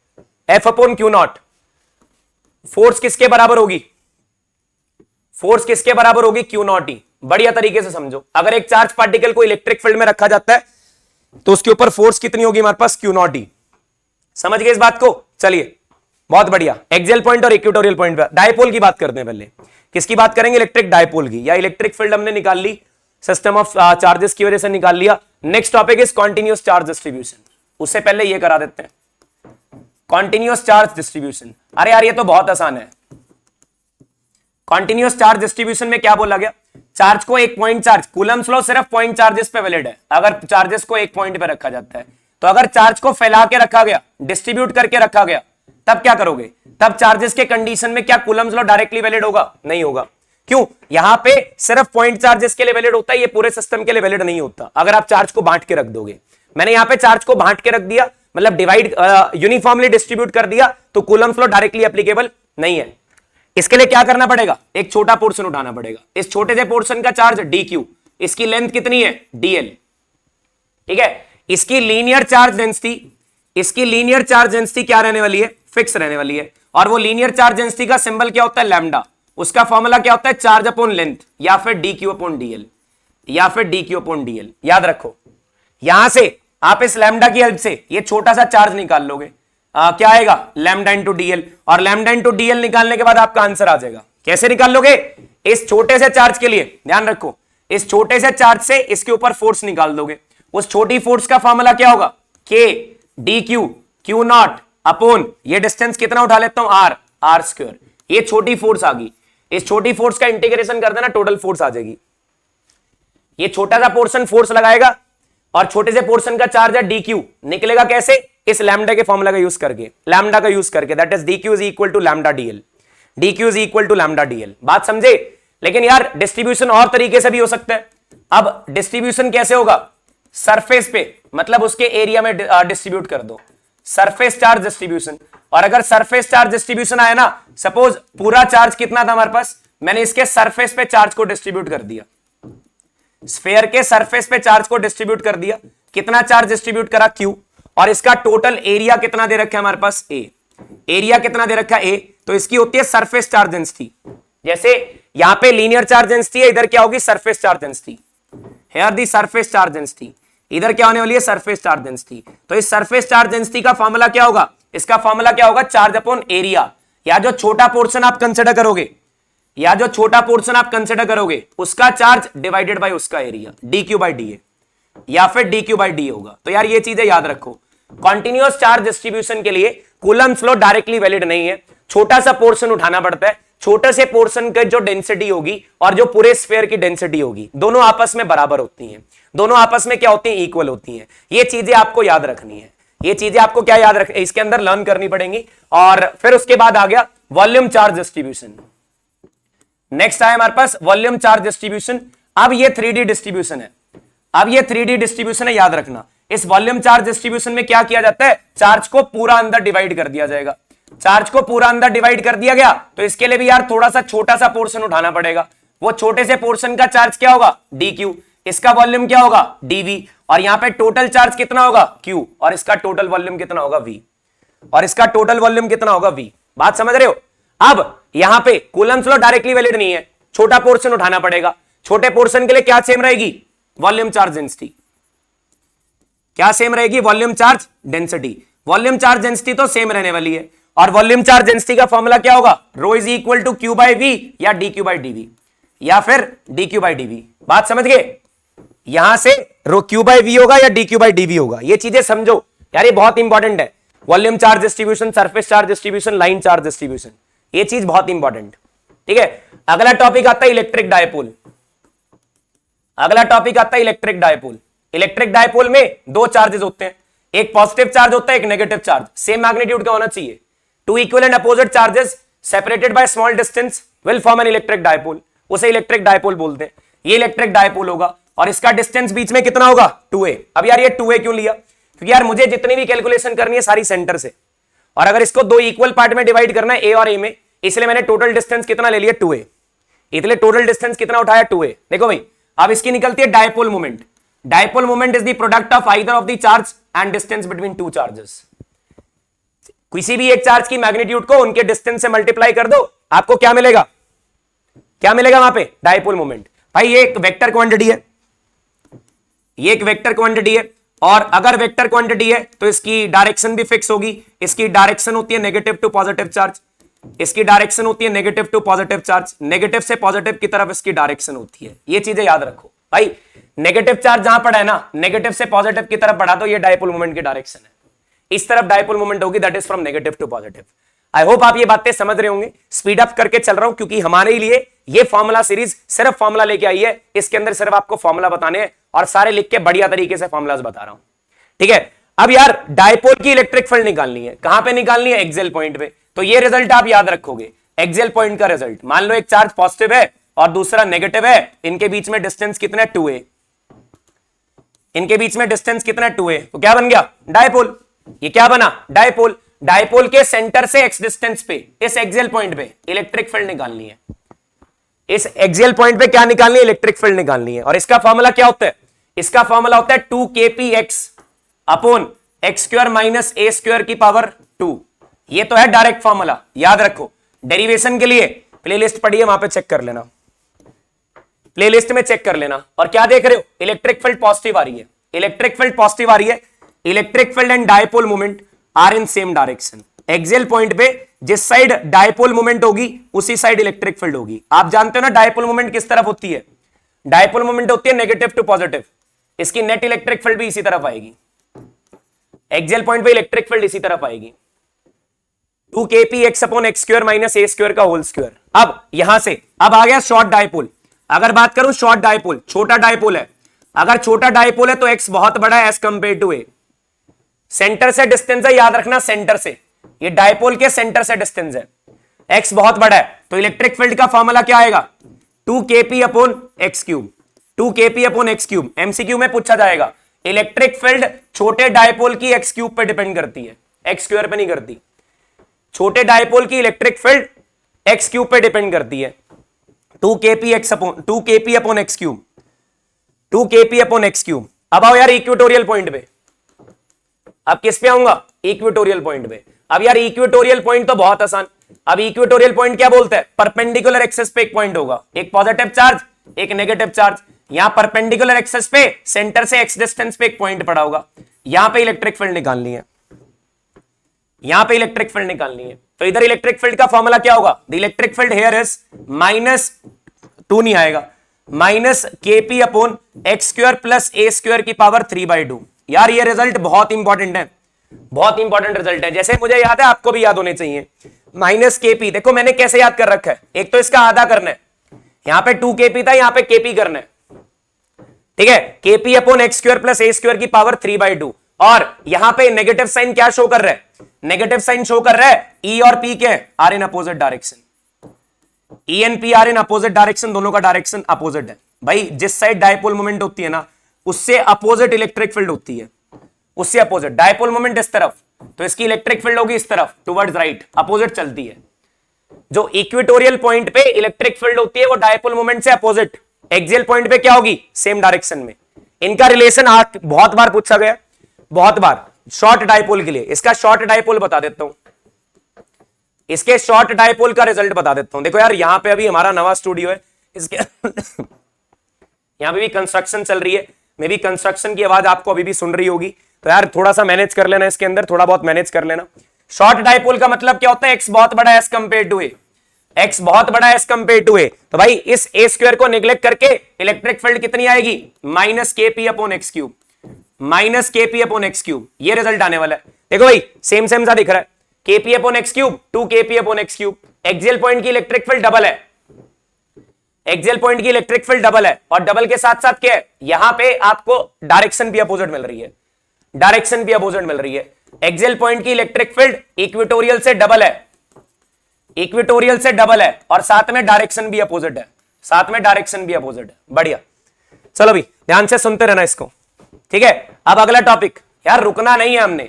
F upon Q not, force किसके बराबर होगी, फोर्स किसके बराबर होगी, क्यू नॉट ही। बढ़िया तरीके से समझो, अगर एक चार्ज पार्टिकल को इलेक्ट्रिक फील्ड में रखा जाता है तो उसके ऊपर फोर्स कितनी होगी हमारे पास, क्यू नॉट ही। समझ गए इस बात को, चलिए बहुत बढ़िया। एक्सियल पॉइंट और इक्वेटोरियल पॉइंट पे डायपोल की बात करते हैं। पहले किसकी बात करेंगे, इलेक्ट्रिक डायपोल की, या इलेक्ट्रिक फील्ड हमने निकाल ली, सिस्टम ऑफ चार्जेस की वजह से निकाल लिया। Next topic is continuous charge distribution. उससे पहले ये करा देते हैं, कॉन्टिन्यूअस चार्ज डिस्ट्रीब्यूशन। अरे यार ये तो बहुत आसान है। कॉन्टिन्यूअस चार्ज डिस्ट्रीब्यूशन में क्या बोला गया, चार्ज को एक पॉइंट चार्ज, कूलम्स लॉ सिर्फ पॉइंट चार्जेस पे वैलिड है। अगर चार्जेस को एक पॉइंट पे रखा जाता है, तो अगर चार्ज को फैला के रखा गया, डिस्ट्रीब्यूट करके रखा गया, तब क्या करोगे, तब चार्जेस के कंडीशन में क्या कूलम्स लॉ डायरेक्टली वैलिड होगा, नहीं होगा। क्यों, यहां पे सिर्फ पॉइंट चार्जेस के लिए वैलिड होता है, ये पूरे सिस्टम के लिए वैलिड नहीं होता। अगर आप चार्ज को बांट के रख दोगे, मैंने यहां पे चार्ज को बांट के रख दिया, मतलब डिवाइड यूनिफॉर्मली डिस्ट्रीब्यूट कर दिया, तो कूलम्स लॉ डायरेक्टली एप्लीकेबल नहीं है। इसके लिए क्या करना पड़ेगा, एक छोटा पोर्शन उठाना पड़ेगा। इस छोटे से पोर्शन का चार्ज dq, इसकी लेंथ कितनी है dl, ठीक है। इसकी लीनियर चार्ज डेंसिटी, इसकी लीनियर चार्ज डेंसिटी क्या रहने वाली है, फिक्स रहने वाली है। और वो लीनियर चार्ज डेंसिटी का सिंबल क्या होता है, लैम्डा। उसका फॉर्मूला क्या होता है, चार्ज अपॉन लेंथ, या फिर dq अपॉन dl, या फिर dq अपॉन dl। याद रखो, यहां से आप इस लैम्डा की हेल्प से ये छोटा सा चार्ज निकाल लोगे, क्या आएगा, लैम्डा इंटू डीएल। और लैम्डा इंटू डीएल निकालने के बाद आपका आंसर आ जाएगा। कैसे निकाल लोगे, इस छोटे से चार्ज के लिए ध्यान रखो, इस छोटे से चार्ज से इसके ऊपर फोर्स निकाल दोगे। उस छोटी फोर्स का फॉर्मूला क्या होगा, के D Q Q naught upon, ये डिस्टेंस कितना उठा लेता हूं, आर, आर स्क्वायर। ये छोटी फोर्स आ गई, इस छोटी फोर्स का इंटीग्रेशन कर देना, टोटल फोर्स आ जाएगी। ये छोटा सा पोर्शन फोर्स लगाएगा और छोटे से पोर्शन का चार्ज है dq, निकलेगा कैसे, इस लैम्डा के फॉर्मूला का यूज करके, लैम्डा का यूज करके, that is dq is equal to lambda dl, dq is equal to lambda dl। बात समझे। लेकिन यार डिस्ट्रीब्यूशन और तरीके से भी हो सकता है। अब डिस्ट्रीब्यूशन कैसे होगा, सरफेस पे, मतलब उसके एरिया में डिस्ट्रीब्यूट कर दो, सरफेस चार्ज डिस्ट्रीब्यूशन। और अगर सरफेस चार्ज डिस्ट्रीब्यूशन आया ना, सपोज पूरा चार्ज कितना था हमारे पास, मैंने इसके सरफेस पे चार्ज को डिस्ट्रीब्यूट कर दिया, स्फेयर के सरफेस पे चार्ज को डिस्ट्रीब्यूट कर दिया, कितना चार्ज डिस्ट्रीब्यूट करा, Q। और इसका टोटल एरिया कितना दे रखा है हमारे पास, A। एरिया कितना दे रखा है, A, तो इसकी होती है सरफेस चार्ज डेंसिटी। जैसे यहां पे लीनियर चार्ज डेंसिटी है, इधर क्या होगी, surface charge density. Here the surface charge density, इधर क्या होने वाली है, सरफेस चार्ज डेंसिटी। तो इस सरफेस चार्ज डेंसिटी का फॉर्मूला क्या होगा, इसका फॉर्मूला क्या होगा, चार्ज अपॉन एरिया। या जो छोटा पोर्शन आप कंसिडर करोगे, या जो छोटा पोर्शन आप कंसिडर करोगे, उसका चार्ज डिवाइडेड बाय उसका एरिया, dq बाय dA, या फिर dq बाय d होगा। तो यार ये चीजें याद रखो। कॉन्टिन्यूअस चार्ज डिस्ट्रीब्यूशन के लिए कूलम्स लॉ डायरेक्टली वैलिड नहीं है, छोटा सा पोर्शन उठाना पड़ता है। छोटे से पोर्शन की जो डेंसिटी होगी और जो पूरे स्फीयर की डेंसिटी होगी, दोनों आपस में बराबर होती हैं, दोनों आपस में क्या होती हैं, इक्वल होती हैं। ये चीजें आपको याद रखनी है, ये चीजें आपको क्या याद रख, इसके अंदर लर्न करनी पड़ेंगी। और फिर उसके बाद आ गया वॉल्यूम चार्ज डिस्ट्रीब्यूशन। नेक्स्ट आया हमारे पास वॉल्यूम चार्ज डिस्ट्रीब्यूशन। अब ये 3D डिस्ट्रीब्यूशन है, अब ये 3D डिस्ट्रीब्यूशन है, याद रखना। इस वॉल्यूम चार्ज डिस्ट्रीब्यूशन में क्या किया जाता है, चार्ज को पूरा अंदर डिवाइड कर दिया जाएगा। चार्ज को पूरा अंदर डिवाइड कर दिया गया, तो इसके लिए भी यार थोड़ा सा छोटा सा पोर्शन उठाना पड़ेगा। वो छोटे से पोर्शन का चार्ज क्या होगा, dq, इसका वॉल्यूम क्या होगा, dv। और यहां पे टोटल चार्ज कितना होगा, q, और इसका टोटल वॉल्यूम कितना होगा, v, और इसका टोटल वॉल्यूम कितना होगा, v। बात समझ रहे हो। अब यहां पे कूलम्स लॉ डायरेक्टली वैलिड नहीं है, छोटा पोर्शन उठाना पड़ेगा। छोटे पोर्शन के लिए क्या सेम रहेगी, वॉल्यूम चार्ज डेंसिटी। क्या सेम रहेगी, volume charge density. Volume charge density तो सेम रहने वाली है। और वॉल्यूम चार्ज डेंसिटी का फॉर्मूला क्या होगा, rho is equal to q by v, या डी क्यू बाई डीवी, या फिर डी क्यू बाई डीवी। बात समझ गए। यहां से रो क्यू बाई वी होगा या डी क्यू बाई डीवी होगा। ये चीजें समझो यार, ये बहुत इंपॉर्टेंट है। Volume charge distribution, surface charge distribution, line charge distribution, ये चीज बहुत इंपॉर्टेंट, ठीक है। अगला टॉपिक आता है इलेक्ट्रिक डायपोल। अगला टॉपिक आता है इलेक्ट्रिक डायपोल। इलेक्ट्रिक डायपोल में दो चार्जेस होते हैं, एक पॉजिटिव चार्ज होता है, एक नेगेटिव चार्ज। सेम मैग्नीट्यूड का होना चाहिए। Two equal and opposite charges separated by small distance will form an electric dipole, उसे इलेक्ट्रिक डायपोल बोलते हैं। ये इलेक्ट्रिक डायपोल होगा और इसका डिस्टेंस बीच में कितना होगा, 2a। अब यार ये 2a क्यों लिया, क्योंकि यार मुझे जितनी भी कैलकुलेशन करनी है सारी सेंटर से, और अगर इसको दो इक्वल पार्ट में डिवाइड करना है a और a में, इसलिए मैंने टोटल डिस्टेंस कितना ले लिया, 2a। इसलिए टोटल डिस्टेंस कितना उठाया, 2a। देखो भाई, अब इसकी निकलती है dipole moment. Dipole moment is the product of either of the charge and distance between two charges. किसी भी एक चार्ज की मैग्नीट्यूड को उनके डिस्टेंस से मल्टीप्लाई कर दो, आपको क्या मिलेगा, क्या मिलेगा वहां पे, डायपोल मोमेंट। भाई ये एक वेक्टर क्वांटिटी है, ये एक वेक्टर क्वांटिटी है, और अगर वेक्टर क्वांटिटी है तो इसकी डायरेक्शन भी फिक्स होगी। इसकी डायरेक्शन होती है नेगेटिव टू पॉजिटिव चार्ज, इसकी डायरेक्शन होती है negative to positive charge, negative से पॉजिटिव की तरफ इसकी डायरेक्शन होती है। ये चीजें याद रखो भाई। नेगेटिव चार्ज जहां पड़ा है ना, नेगेटिव से पॉजिटिव की तरफ बढ़ा, तो ये डायपोल मोमेंट की डायरेक्शन है। इस तरफ डायपोल मोमेंट होगी, that is from negative to positive. I hope आप ये बातें समझ रहे होंगे। स्पीड अप करके चल रहा हूं क्योंकि हमारे लिए ये फॉर्मूला सीरीज सिर्फ फॉर्मूला लेके आई है। इसके अंदर सिर्फ आपको फॉर्मूला बताने हैं और सारे लिख के बढ़िया तरीके से फॉर्मूलाज बता रहा हूं, ठीक है। अब यार डायपोल की इलेक्ट्रिक फील्ड निकालनी है, कहां पे निकालनी है, एक्सियल पॉइंट पे। तो ये रिजल्ट आप याद रखोगे, एक्सियल पॉइंट का रिजल्ट। मान लो एक चार्ज पॉजिटिव है और दूसरा नेगेटिव है, इनके बीच में डिस्टेंस कितना है, 2a। इनके बीच में डिस्टेंस कितना है, 2a, तो क्या बन गया, डायपोल। ये क्या बना, डायपोल। डायपोल के सेंटर से एक्स डिस्टेंस पे इस एक्सियल पॉइंट पे इलेक्ट्रिक फील्ड निकालनी है। इस एक्सियल पॉइंट पे क्या निकालनी है? इलेक्ट्रिक फील्ड निकालनी है। और इसका फॉर्मूला क्या होता है? इसका फॉर्मूला होता है 2kpx upon x square minus a square की पावर 2। ये तो है डायरेक्ट फॉर्मूला, याद रखो। डेरिवेशन के लिए प्लेलिस्ट पढ़िए, वहां पे चेक कर लेना, प्लेलिस्ट में चेक कर लेना। और क्या देख रहे हो? इलेक्ट्रिक फील्ड पॉजिटिव आ रही है, इलेक्ट्रिक फील्ड पॉजिटिव आ रही है। Electric field and dipole moment are in same direction. Axial point पे जिस साइड डायपोल मोमेंट होगी उसी साइड इलेक्ट्रिक फील्ड होगी। आप जानते हो ना डायपोल मोमेंट किस तरफ होती है? डायपोल मोमेंट होती है नेगेटिव टू पॉजिटिव। इसकी नेट इलेक्ट्रिक फील्ड भी इसी तरफ आएगी, एक्सियल पॉइंट पे इलेक्ट्रिक फील्ड इसी तरफ आएगी। 2kpx upon x square minus a square का होल स्क्वायर। अब यहां से अब आ गया शॉर्ट डायपोल। अगर बात करूं शॉर्ट डायपोल, छोटा डायपोल है। अगर छोटा डायपोल है तो एक्स बहुत बड़ा है as compare to a. Centre से डिस्टेंस है, याद रखना, सेंटर से, ये डायपोल के सेंटर से डिस्टेंस है। एक्स बहुत बड़ा है तो इलेक्ट्रिक फील्ड का फॉर्मूला क्या आएगा? 2kp upon x cube, 2kp upon x cube. MCQ में पूछा जाएगा। इलेक्ट्रिक फील्ड छोटे डायपोल की एक्स क्यूब पर डिपेंड करती है, एक्स स्क्वायर पे नहीं करती। छोटे डायपोल की इलेक्ट्रिक फील्ड एक्स क्यूब पे डिपेंड करती है। 2kp upon x cube, 2kp upon x cube. अब आओ यार इक्वेटोरियल पॉइंट पे। अब किस पे आऊंगा? इक्वेटोरियल पॉइंट पे। अब यार इक्वेटोरियल पॉइंट तो बहुत आसान। अब इक्वेटोरियल पॉइंट क्या बोलते हैं? परपेंडिकुलर एक्सिस पे एक पॉइंट होगा, एक पॉजिटिव चार्ज, एक नेगेटिव चार्ज। यहां परपेंडिकुलर एक्सिस पे सेंटर से एक्स डिस्टेंस पे एक पॉइंट पड़ा होगा। यहां पे इलेक्ट्रिक फील्ड निकालनी है, यहां पे इलेक्ट्रिक फील्ड निकालनी है। तो इधर इलेक्ट्रिक फील्ड का फॉर्मूला क्या होगा? The electric field here is -2 नहीं आएगा, minus kp upon x square plus a square की पावर 3/2। यार ये रिजल्ट बहुत इंपॉर्टेंट है, बहुत इंपॉर्टेंट रिजल्ट है। जैसे मुझे याद है आपको भी याद होने चाहिए। -kp देखो मैंने कैसे याद कर रखा है। एक तो इसका आधा करना है, यहां पे 2kp था, यहां पे kp करना है, ठीक है। kp upon x square plus a square की पावर 3/2। और यहां पे नेगेटिव साइन क्या शो कर रहा है? नेगेटिव साइन शो कर रहा है E और P के are in opposite direction. E and P are in opposite direction, दोनों का डायरेक्शन अपोजिट है। भाई जिस साइड डायपोल मोमेंट होती है ना उससे अपोजिट इलेक्ट्रिक फील्ड होती है, उससे अपोजिट। डायपोल मोमेंट इस तरफ तो इसकी इलेक्ट्रिक फील्ड होगी इस तरफ, टुवर्ड्स राइट, अपोजिट चलती है। जो इक्वेटोरियल पॉइंट पे इलेक्ट्रिक फील्ड होती है वो डायपोल मोमेंट से अपोजिट। एक्सियल पॉइंट पे क्या होगी? सेम डायरेक्शन में। इनका रिलेशन आज बहुत बार पूछा गया, बहुत बार। शॉर्ट डायपोल के लिए इसका शॉर्ट डायपोल बता देता हूं, इसके शॉर्ट डायपोल का रिजल्ट बता देता हूं। देखो यार यहां पे अभी हमारा नवा स्टूडियो है, इसके यहां पे भी कंस्ट्रक्शन चल रही है। मे बी कंस्ट्रक्शन की आवाज आपको अभी भी सुन रही होगी, तो यार थोड़ा सा मैनेज कर लेना, इसके अंदर थोड़ा बहुत मैनेज कर लेना। शॉर्ट डायपोल का मतलब क्या होता है? एक्स बहुत बड़ा as compare to a, x बहुत बड़ा एज कंपेयर टू ए। तो भाई इस ए स्क्वायर को निगलेक्ट करके इलेक्ट्रिक फील्ड कितनी आएगी? -kp upon x cube, -kp upon x cube. ये रिजल्ट आने वाला है। देखो भाई सेम सेम सा दिख रहा है। kp upon x cube, 2kp upon x cube. Axial point की इलेक्ट्रिक फील्ड डबल है, एक्सियल पॉइंट की इलेक्ट्रिक फील्ड डबल है। और डबल के साथ साथ क्या है? यहां पे आपको डायरेक्शन भी अपोजिट मिल रही है, डायरेक्शन भी अपोजिट मिल रही है। एक्सियल पॉइंट की इलेक्ट्रिक फील्ड इक्वेटोरियल से डबल है, इक्वेटोरियल से डबल है, और साथ में डायरेक्शन भी अपोजिट है, साथ में डायरेक्शन भी अपोजिट है। बढ़िया, चलो भी ध्यान से सुनते रहना इसको, ठीक है। अब अगला टॉपिक, यार रुकना नहीं है, हमने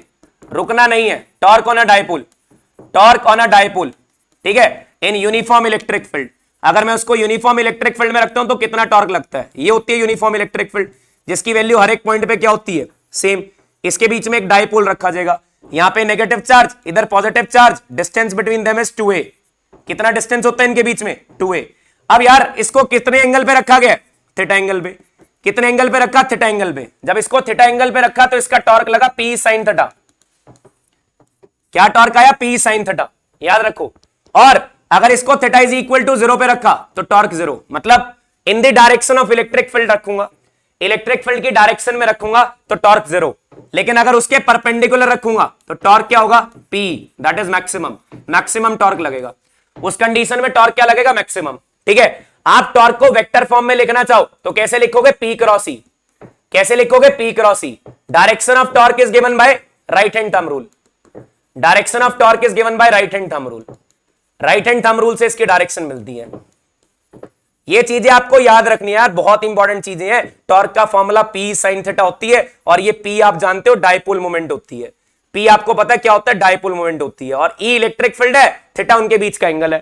रुकना नहीं है। Torque on a dipole, torque on a dipole, ठीक है, इन यूनिफॉर्म इलेक्ट्रिक फील्ड। अगर मैं उसको यूनिफॉर्म इलेक्ट्रिक फील्ड में रखता हूं तो कितना टॉर्क लगता है? ये होती है यूनिफॉर्म इलेक्ट्रिक फील्ड, जिसकी वैल्यू हर एक पॉइंट पे क्या होती है? सेम। इसके बीच में एक डायपोल रखा जाएगा, यहां पे नेगेटिव चार्ज, इधर positive charge, distance between them is 2a। कितना डिस्टेंस होता है इनके बीच में? 2a। अब यार इसको कितने एंगल पे रखा गया? थीटा एंगल पे। कितने एंगल पे रखा? थीटा एंगल पे। जब इसको थीटा एंगल पे रखा तो इसका टॉर्क लगा P sin थीटा। क्या टॉर्क आया? P sin थीटा, याद रखो। और अगर इसको थीटा इज इक्वल टू 0 पे रखा तो टॉर्क 0, मतलब in the direction of electric field रखूंगा, इलेक्ट्रिक फील्ड की डायरेक्शन में रखूंगा तो टॉर्क 0। लेकिन अगर उसके परपेंडिकुलर रखूंगा तो टॉर्क क्या होगा? P, that is maximum, maximum torque लगेगा। उस कंडीशन में टॉर्क क्या लगेगा? मैक्सिमम, ठीक है। आप टॉर्क को वेक्टर फॉर्म में लिखना चाहो तो कैसे लिखोगे? P cross E। कैसे लिखोगे? P cross E। Direction of torque is given by right hand thumb rule, direction of torque is given by right hand thumb rule. Right hand thumb rule से इसकी डायरेक्शन मिलती है। ये चीजें आपको याद रखनी है यार, बहुत इंपॉर्टेंट चीजें हैं। टॉर्क का फॉर्मूला P sin थीटा होती है, और ये P आप जानते हो डायपोल मोमेंट होती है। P आपको पता है क्या होता है, डायपोल मोमेंट होती है, और E इलेक्ट्रिक फील्ड है, थीटा उनके बीच का एंगल है,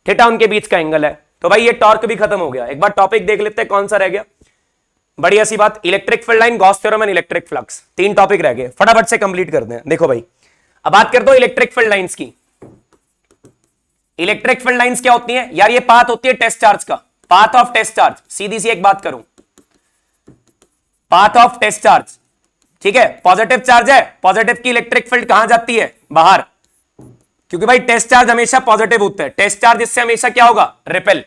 थीटा उनके बीच का एंगल है। तो भाई ये टॉर्क भी खत्म हो गया। एक बार टॉपिक देख लेते हैं कौन सा रह गया, बढ़िया सी बात, electric field line, Gauss theorem and electric flux, 3 topic रह गए, फटाफट से कंप्लीट करते हैं। देखो भाई अब बात करते हो इलेक्ट्रिक फील्ड लाइंस की। इलेक्ट्रिक फील्ड लाइंस क्या होती हैं यार, ये पाथ होती है टेस्ट चार्ज का, पाथ ऑफ टेस्ट चार्ज। सीधी सी एक बात करूं, पाथ ऑफ टेस्ट चार्ज, ठीक है, पॉजिटिव चार्ज है, पॉजिटिव की इलेक्ट्रिक फील्ड कहां जाती है, बाहर, क्योंकि भाई टेस्ट चार्ज हमेशा पॉजिटिव होता है, टेस्ट चार्ज इससे हमेशा क्या होगा, रिपेल,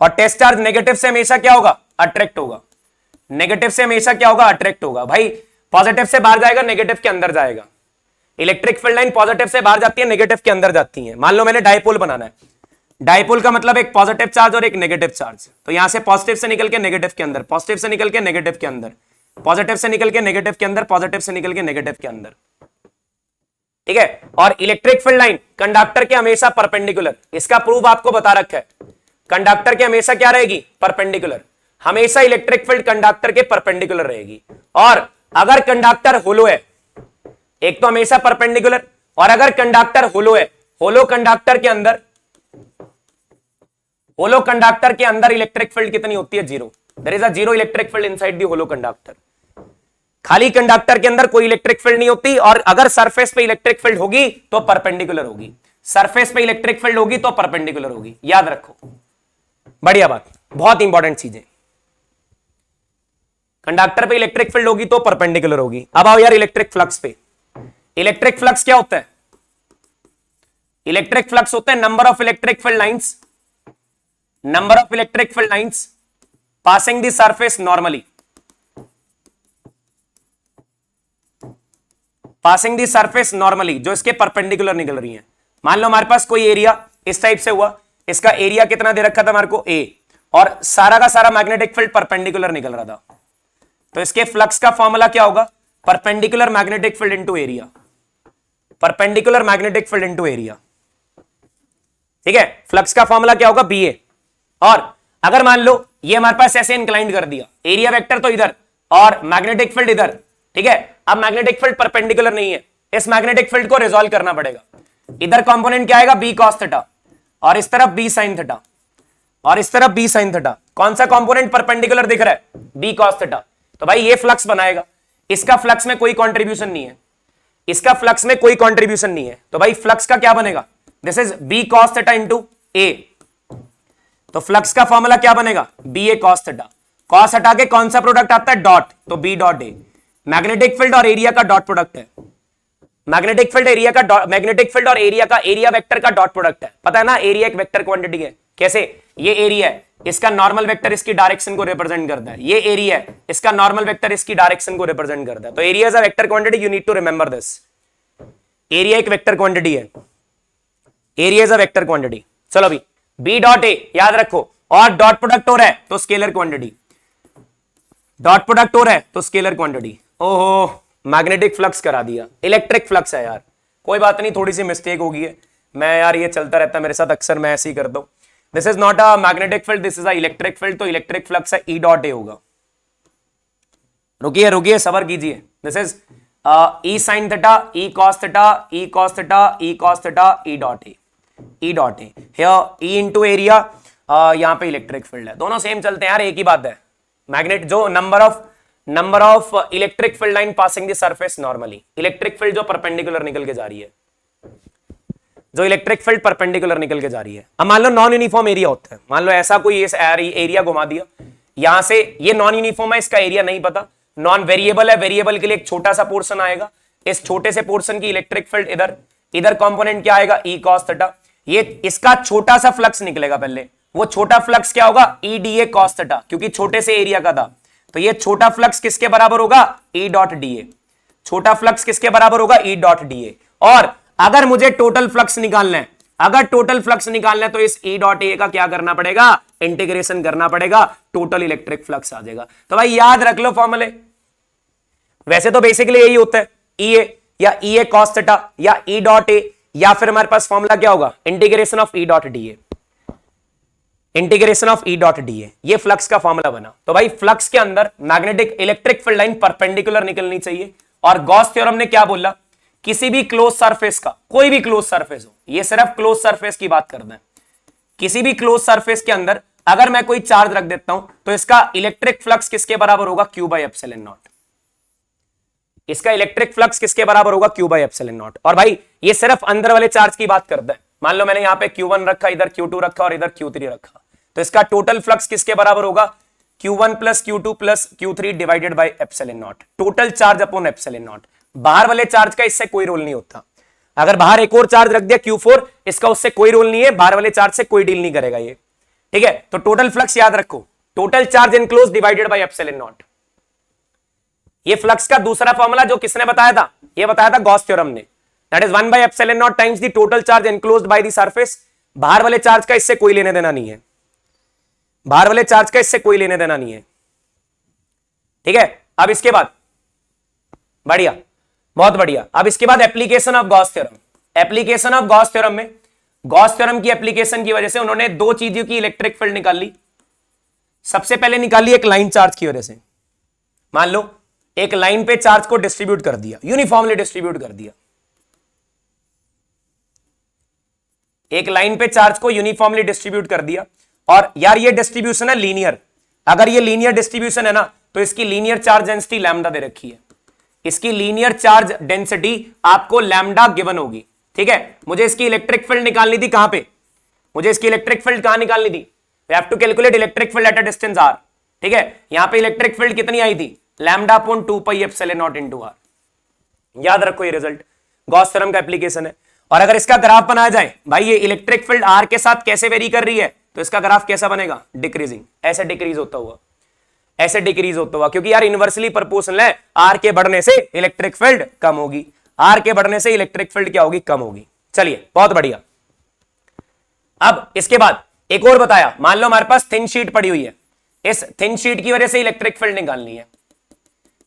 और टेस्ट चार्ज नेगेटिव से हमेशा क्या होगा, अट्रैक्ट होगा, नेगेटिव से हमेशा क्या होगा, अट्रैक्ट होगा। भाई पॉजिटिव से बाहर जाएगा, नेगेटिव के अंदर जाएगा। इलेक्ट्रिक फील्ड लाइन पॉजिटिव से बाहर जाती है, नेगेटिव के अंदर जाती है। मान लो मैंने डायपोल बनाना है, डायपोल का मतलब एक पॉजिटिव चार्ज और एक नेगेटिव चार्ज, तो यहां से पॉजिटिव से निकल के नेगेटिव के अंदर, पॉजिटिव से निकल के नेगेटिव के अंदर, पॉजिटिव से निकल के नेगेटिव के अंदर, पॉजिटिव से निकल के नेगेटिव के अंदर, ठीक है। और इलेक्ट्रिक फील्ड लाइन कंडक्टर के हमेशा परपेंडिकुलर, इसका प्रूफ आपको बता रखा है, कंडक्टर के हमेशा क्या रहेगी, परपेंडिकुलर, हमेशा इलेक्ट्रिक फील्ड कंडक्टर के परपेंडिकुलर रहेगी। और अगर कंडक्टर होलो है, एक तो हमेशा परपेंडिकुलर, और अगर कंडक्टर होलो है, होलो कंडक्टर के अंदर इलेक्ट्रिक फील्ड कितनी होती है, 0। There is a 0 electric field inside the hollow conductor. खाली कंडक्टर के अंदर कोई इलेक्ट्रिक फील्ड नहीं होती, और अगर सरफेस पे इलेक्ट्रिक फील्ड होगी तो परपेंडिकुलर होगी, सरफेस पे इलेक्ट्रिक फील्ड होगी तो परपेंडिकुलर होगी, याद रखो, बढ़िया बात, बहुत इंपॉर्टेंट चीजें। कंडक्टर पे इलेक्ट्रिक फील्ड होगी तो परपेंडिकुलर होगी। अब आओ यार इलेक्ट्रिक फ्लक्स पे। इलेक्ट्रिक फ्लक्स क्या होता है, इलेक्ट्रिक फ्लक्स होता है number of electric field lines, number of electric field lines passing the surface normally, passing the surface normally, जो इसके परपेंडिकुलर निकल रही है। मान लो हमारे पास कोई एरिया इस टाइप से हुआ, इसका एरिया कितना दे रखा था हमारे को, ए, और सारा का सारा मैग्नेटिक फील्ड परपेंडिकुलर निकल रहा था, तो इसके फ्लक्स का फॉर्मूला क्या होगा, perpendicular magnetic field into area, perpendicular magnetic field into area, ठीक है। फ्लक्स का फॉर्मूला क्या होगा, बी ए। और अगर मान लो ये हमारे पास ऐसे इंक्लाइंड कर दिया, एरिया वेक्टर तो इधर और मैग्नेटिक फील्ड इधर, ठीक है। अब मैग्नेटिक फील्ड परपेंडिकुलर नहीं है, इस मैग्नेटिक फील्ड को रिजॉल्व करना पड़ेगा। इधर कंपोनेंट क्या आएगा, बी कॉस थीटा, और इस तरफ बी साइन थीटा, और इस तरफ बी साइन थीटा। कौन सा कंपोनेंट परपेंडिकुलर दिख रहा है, बी कॉस थीटा। तो भाई ये फ्लक्स बनाएगा, इसका फ्लक्स में कोई कंट्रीब्यूशन नहीं है, इसका फ्लक्स में कोई कंट्रीब्यूशन नहीं है, तो भाई फ्लक्स का क्या बनेगा, this is b cos theta into a. तो फ्लक्स का फॉर्मूला क्या बनेगा, b a cos theta, cos हटा के कौन सा प्रोडक्ट आता है, डॉट, तो b dot a. Magnetic field और एरिया का डॉट प्रोडक्ट है, मैग्नेटिक फील्ड एरिया का, मैग्नेटिक फील्ड और एरिया का, एरिया वेक्टर का डॉट प्रोडक्ट है, पता है ना, एरिया एक वेक्टर क्वांटिटी है। कैसे, ये एरिया है, इसका नॉर्मल वेक्टर इसकी डायरेक्शन को रिप्रेजेंट करता है, ये एरिया है, इसका नॉर्मल वेक्टर इसकी डायरेक्शन को रिप्रेजेंट करता है। तो area is a vector quantity, you need to remember this. Area एक वेक्टर क्वांटिटी है, area is a vector quantity. चलो अभी बी डॉट ए याद रखो, और डॉट प्रोडक्ट हो रहा है तो स्केलर क्वांटिटी, डॉट प्रोडक्ट हो रहा है तो स्केलर क्वांटिटी। ओहो, मैग्नेटिक फ्लक्स करा दिया, इलेक्ट्रिक फ्लक्स है यार, कोई बात नहीं, थोड़ी सी मिस्टेक हो गई है, मैं यार ये चलता रहता है मेरे साथ अक्सर, मैं ऐसे ही करता हूं। This is not a magnetic field, this is a electric field, तो इलेक्ट्रिक फ्लक्स है ई डॉट ए होगा। रुकिए रुकिए, सबर कीजिए, this is E sine theta, E cos theta, E cos theta, E cos theta, E dot A, E dot A, here E into area, यहां पे इलेक्ट्रिक फील्ड है, दोनों सेम चलते हैं यार, एक ही बात है। मैग्नेट जो number of electric field line passing the surface normally, electric field जो परपेंडिकुलर निकल के जा रही है, जो इलेक्ट्रिक फील्ड परपेंडिकुलर निकल के जा रही है। अब मान लो नॉन यूनिफॉर्म एरिया होता है, मान लो ऐसा कोई एरिया घुमा दिया, यहां से ये नॉन यूनिफॉर्म है, इसका एरिया नहीं पता, नॉन वेरिएबल है, वेरिएबल के लिए एक छोटा सा पोर्शन आएगा, इस छोटे से पोर्शन की इलेक्ट्रिक फील्ड इधर, इधर कंपोनेंट क्या आएगा, ई कॉस थीटा, ये इसका छोटा सा फ्लक्स निकलेगा पहले, वो छोटा फ्लक्स क्या होगा, E D A cos theta, क्योंकि छोटे से एरिया का था, तो ये छोटा फ्लक्स किसके बराबर होगा, ई डॉट डी ए, छोटा फ्लक्स किसके बराबर होगा, ई डॉट डी ए। और अगर मुझे टोटल फ्लक्स निकालना है, अगर टोटल फ्लक्स निकालना है तो इस ई डॉट ए का क्या करना पड़ेगा, इंटीग्रेशन करना पड़ेगा, टोटल इलेक्ट्रिक फ्लक्स आ जाएगा। तो भाई याद रख लो फॉर्मूले, वैसे तो बेसिकली यही होता है, ई ए या ई ए कॉस थीटा या ई डॉट ए, या फिर हमारे पास फॉर्मूला क्या होगा, integration of E dot D A, integration of E dot D A, ये फ्लक्स का फॉर्मूला बना। तो भाई फ्लक्स के अंदर magnetic electric field line perpendicular निकलनी चाहिए, और गॉस थ्योरम ने क्या बोला, किसी भी क्लोज सरफेस का, कोई भी क्लोज सरफेस हो, ये सिर्फ क्लोज सरफेस की बात करते हैं, किसी भी क्लोज सरफेस के अंदर अगर मैं कोई चार्ज रख देता हूं तो इसका इलेक्ट्रिक फ्लक्स किसके बराबर होगा, क्यू बाई एप्सिलॉन नॉट। इसका इलेक्ट्रिक फ्लक्स किसके बराबर होगा, क्यू बाई एप्सिलॉन नॉट। और भाई ये सिर्फ अंदर वाले चार्ज की बात करते हैं। मान लो मैंने यहां पे Q1 रखा, इधर Q2 रखा और इधर Q3 रखा, तो इसका टोटल फ्लक्स किसके बराबर होगा, Q1 plus Q2 plus Q3 divided by epsilon not, total charge upon epsilon not. बाहर वाले चार्ज का इससे कोई रोल नहीं होता। अगर बाहर एक और चार्ज रख दिया Q4, इसका उससे कोई रोल नहीं है, बाहर वाले चार्ज से कोई डील नहीं करेगा ये, ठीक है। तो टोटल फ्लक्स याद रखो, total charge enclose divided by epsilon not. ये फ्लक्स का दूसरा फॉर्मूला जो किसने बताया था, ये बताया था गॉस थ्योरम ने, that is 1 by epsilon not times the total charge enclosed by the surface. बाहर वाले चार्ज का इससे कोई लेने देना नहीं है, बाहर वाले चार्ज का इससे कोई लेने देना नहीं है, ठीक है। अब इसके बाद बढ़िया, बहुत बढ़िया। अब इसके बाद application of Gauss theorem. Application of Gauss theorem में, गॉस थ्योरम की एप्लीकेशन की वजह से उन्होंने दो चीजों की इलेक्ट्रिक फील्ड निकाल ली। सबसे पहले निकाली एक लाइन चार्ज की वजह से, मान लो एक लाइन पे चार्ज को डिस्ट्रीब्यूट कर दिया, यूनिफॉर्मली डिस्ट्रीब्यूट कर दिया, एक लाइन पे चार्ज को यूनिफॉर्मली डिस्ट्रीब्यूट कर दिया। और यार ये डिस्ट्रीब्यूशन है लीनियर, अगर ये लीनियर डिस्ट्रीब्यूशन है ना तो इसकी लीनियर चार्ज डेंसिटी लैम्डा दे रखी है, इसकी लीनियर चार्ज डेंसिटी आपको लैम्डा गिवन होगी, ठीक है। मुझे इसकी इलेक्ट्रिक फील्ड निकालनी थी कहां पे, मुझे इसकी इलेक्ट्रिक फील्ड कहां निकालनी थी, we have to calculate electric field at a distance r, ठीक है। यहां पे इलेक्ट्रिक फील्ड कितनी आई थी, lambda upon 2 pi epsilon not into r। याद रखो ये रिजल्ट गॉस थ्योरम का एप्लीकेशन है। और अगर इसका ग्राफ बनाया जाए, भाई ये इलेक्ट्रिक फील्ड r के साथ कैसे वेरी कर रही है, तो इसका ग्राफ कैसा बनेगा, डिक्रीजिंग, ऐसे डिक्रीज होता हुआ, ऐसे डिक्रीज होता हुआ, क्योंकि यार इनवर्सली प्रोपोर्शनल है, r के बढ़ने से इलेक्ट्रिक फील्ड कम होगी, r के बढ़ने से इलेक्ट्रिक फील्ड क्या होगी, कम होगी। चलिए बहुत बढ़िया। अब इसके बाद एक और बताया, मान लो हमारे पास थिन शीट पड़ी हुई है, इस थिन शीट की वजह से इलेक्ट्रिक फील्ड निकालनी है।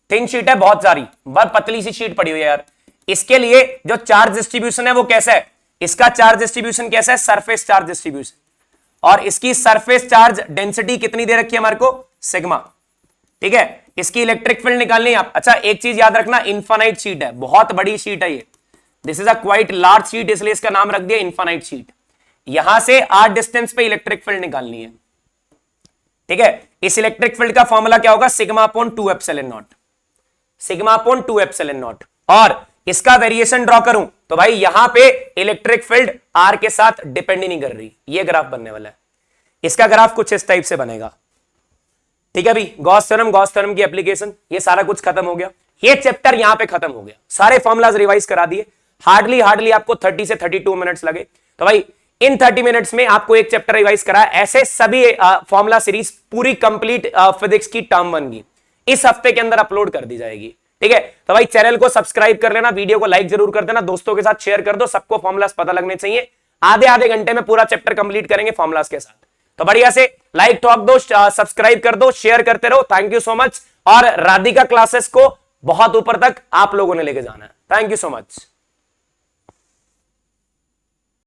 थिन शीट है बहुत सारी, बहुत पतली सी शीट पड़ी हुई है यार, इसके लिए जो चार्ज डिस्ट्रीब्यूशन है वो कैसा है, इसका चार्ज डिस्ट्रीब्यूशन कैसा है, सरफेस चार्ज डिस्ट्रीब्यूशन, और इसकी सरफेस चार्ज डेंसिटी कितनी दे रखी है हमारे को, सिग्मा, ठीक है। इसकी इलेक्ट्रिक फील्ड निकालनी है आप। अच्छा एक चीज याद रखना, इनफाइनाइट शीट है, बहुत बड़ी शीट है ये, this is a quite large sheet, इसलिए इसका नाम रख दिया इनफाइनाइट शीट। यहां से r डिस्टेंस पे इलेक्ट्रिक फील्ड निकालनी है, ठीक है। इस इलेक्ट्रिक फील्ड का फॉर्मूला क्या होगा, sigma upon 2 epsilon not, sigma upon 2 epsilon not. और इसका वेरिएशन ड्रॉ करूं तो भाई यहां पे इलेक्ट्रिक फील्ड r के साथ डिपेंड ही नहीं कर रही, ये ग्राफ बनने वाला है। इसका ग्राफ कुछ इस टाइप से बनेगा, ठीक है। भी गॉस थ्योरम की एप्लीकेशन, ये सारा कुछ खत्म हो गया, ये चैप्टर यहां पे खत्म हो गया, सारे फॉर्मुलाज रिवाइज करा दिए। हार्डली आपको 30 से 32 मिनट्स लगे, तो भाई इन 30 मिनट्स में आपको एक चैप्टर रिवाइज करा। ऐसे सभी फॉर्मुला सीरीज पूरी कंप्लीट फिजिक्स की टर्म 1 की इस हफ्ते के अंदर अपलोड कर दी जाएगी, ठीक है। तो भाई चैनल को सब्सक्राइब कर लेना, वीडियो को लाइक जरूर कर देना, दोस्तों के साथ शेयर कर दो, सबको फॉर्मुलास पता लगने चाहिए। आधे घंटे में पूरा चैप्टर कंप्लीट करेंगे फॉर्मुलास के साथ। तो बढ़िया से लाइक ठोक दो, सब्सक्राइब कर दो, शेयर करते रहो। Thank you so much. और राधिका क्लासेस को बहुत ऊपर तक आप लोगों ने लेके जाना है। Thank you so much.